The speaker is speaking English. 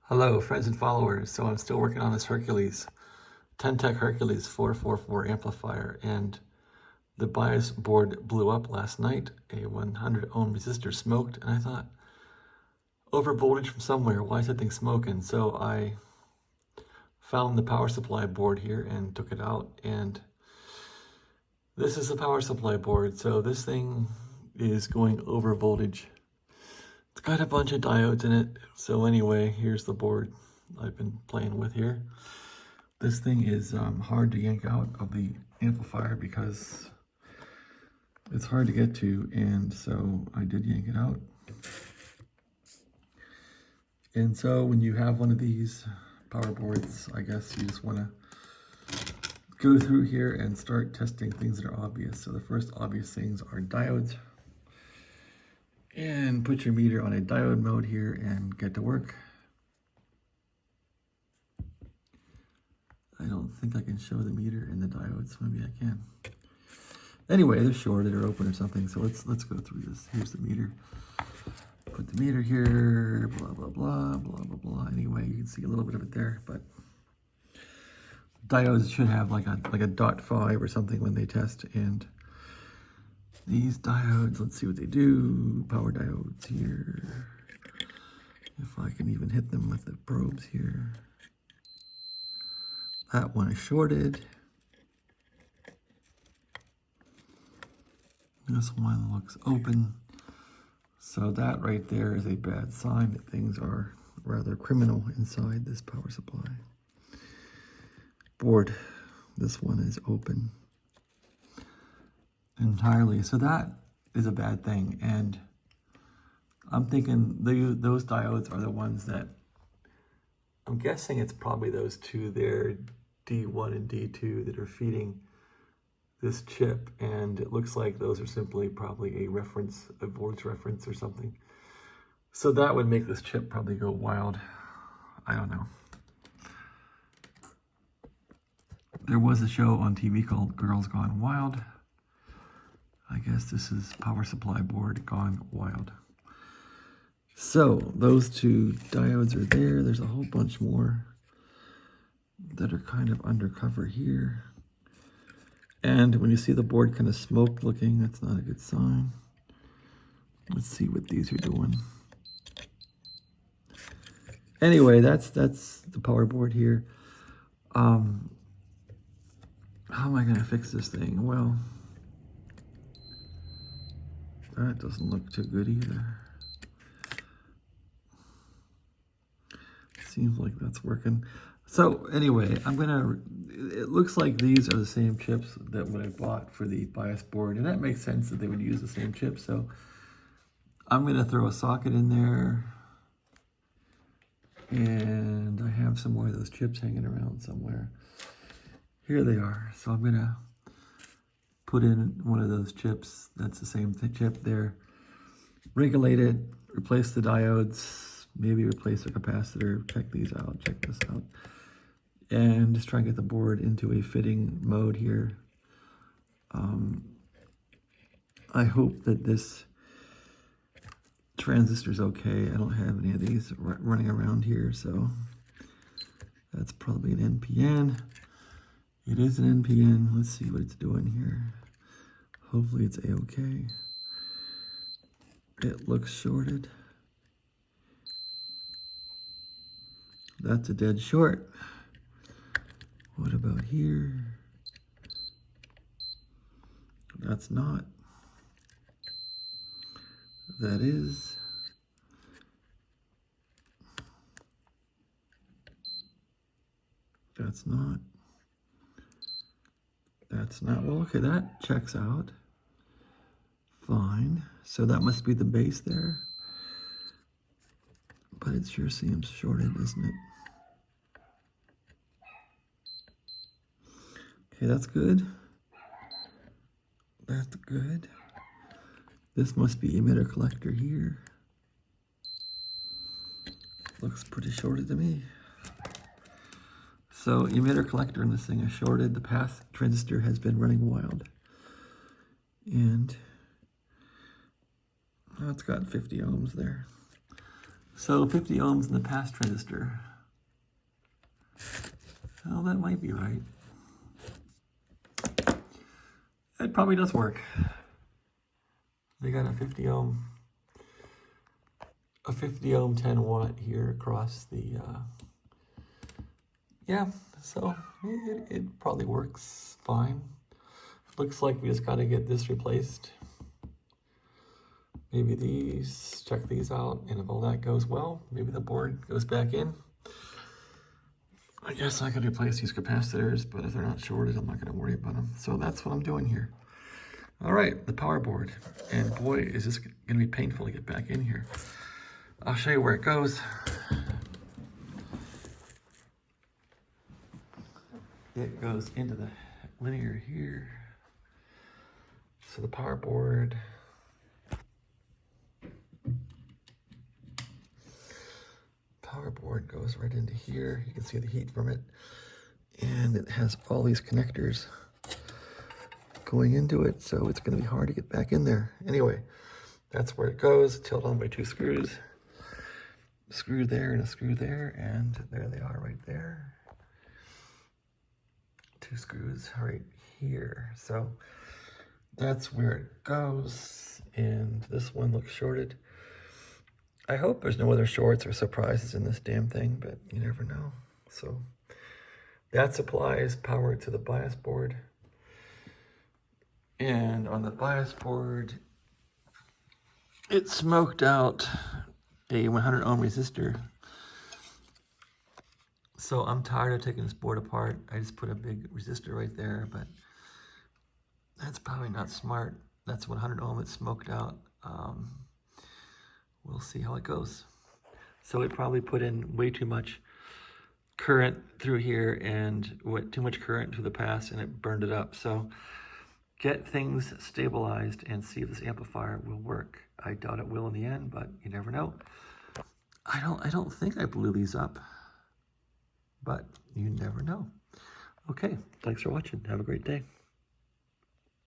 Hello, friends and followers. So I'm still working on this Hercules, Tec Hercules 444 amplifier, and the bias board blew up last night. A 100 ohm resistor smoked, and I thought, over voltage from somewhere, why is that thing smoking? So I found the power supply board here and took it out, and this is the power supply board. So this thing is going over voltage. It's got a bunch of diodes in it. So anyway, here's the board I've been playing with here. This thing is hard to yank out of the amplifier because it's hard to get to, and so I did yank it out. And so when you have one of these power boards, I guess you just want to go through here and start testing things that are obvious. So the first obvious things are diodes. And put your meter on a diode mode here and get to work. I don't think I can show the meter and the diodes. Maybe I can. Anyway, they're shorted or open or something. So let's go through this. Here's the meter. Put the meter here. Blah blah blah blah blah blah. Anyway, you can see a little bit of it there, but diodes should have like a .5 or something when they test. And these diodes, let's see what they do. Power diodes here. If I can even hit them with the probes here. That one is shorted. This one looks open. So that right there is a bad sign that things are rather criminal inside this power supply board. This one is open entirely. So that is a bad thing. And I'm thinking those diodes are the ones that, I'm guessing it's probably those two there, D1 and D2, that are feeding this chip. And it looks like those are simply probably a reference, a voltage reference or something. So that would make this chip probably go wild. I don't know. There was a show on TV called Girls Gone Wild. I guess this is power supply board gone wild. So those two diodes are there. There's a whole bunch more that are kind of undercover here. And when you see the board kind of smoked looking, that's not a good sign. Let's see what these are doing. Anyway, that's the power board here. How am I going to fix this thing? Well, that doesn't look too good either. Seems like that's working. So anyway, it looks like these are the same chips that what I bought for the bias board. And that makes sense that they would use the same chip. So I'm going to throw a socket in there. And I have some more of those chips hanging around somewhere. Here they are. So I'm going to put in one of those chips. That's the same chip there. Regulate it, replace the diodes, maybe replace the capacitor. Check these out, check this out. And just try and get the board into a fitting mode here. I hope that this transistor's okay. I don't have any of these running around here, so that's probably an NPN. It is an NPN. Let's see what it's doing here. Hopefully it's A-okay. It looks shorted. That's a dead short. What about here? That's not. That is. That's not. That's not. Well, okay, that checks out. Fine. So that must be the base there. But it sure seems shorted, isn't it? Okay, that's good. That's good. This must be emitter collector here. Looks pretty shorted to me. So emitter collector in this thing is shorted. The path transistor has been running wild. And it's got 50 ohms there. So 50 ohms in the pass transistor. Well, that might be right. It probably does work. They got a 50 ohm 10 watt here across the, yeah, so it probably works fine. Looks like we just got to get this replaced. Maybe these, check these out, and if all that goes well, maybe the board goes back in. I guess I could replace these capacitors, but if they're not shorted, I'm not going to worry about them. So that's what I'm doing here. All right, the power board. And boy, is this going to be painful to get back in here. I'll show you where it goes. It goes into the linear here. So the power board. Power board goes right into here. You can see the heat from it. And it has all these connectors going into it, so it's going to be hard to get back in there. Anyway, that's where it goes. It's held on by 2 screws. A screw there and a screw there, and there they are right there. 2 screws right here. So that's where it goes, and this one looks shorted. I hope there's no other shorts or surprises in this damn thing, but you never know. So that supplies power to the bias board. And on the bias board, it smoked out a 100 ohm resistor. So I'm tired of taking this board apart. I just put a big resistor right there, but that's probably not smart. That's 100 ohm, it's smoked out. We'll see how it goes. So it probably put in way too much current through here and too much current to the pass, and it burned it up. So get things stabilized and see if this amplifier will work. I doubt it will in the end, but you never know. I don't think I blew these up, but you never know. Okay, thanks for watching. Have a great day.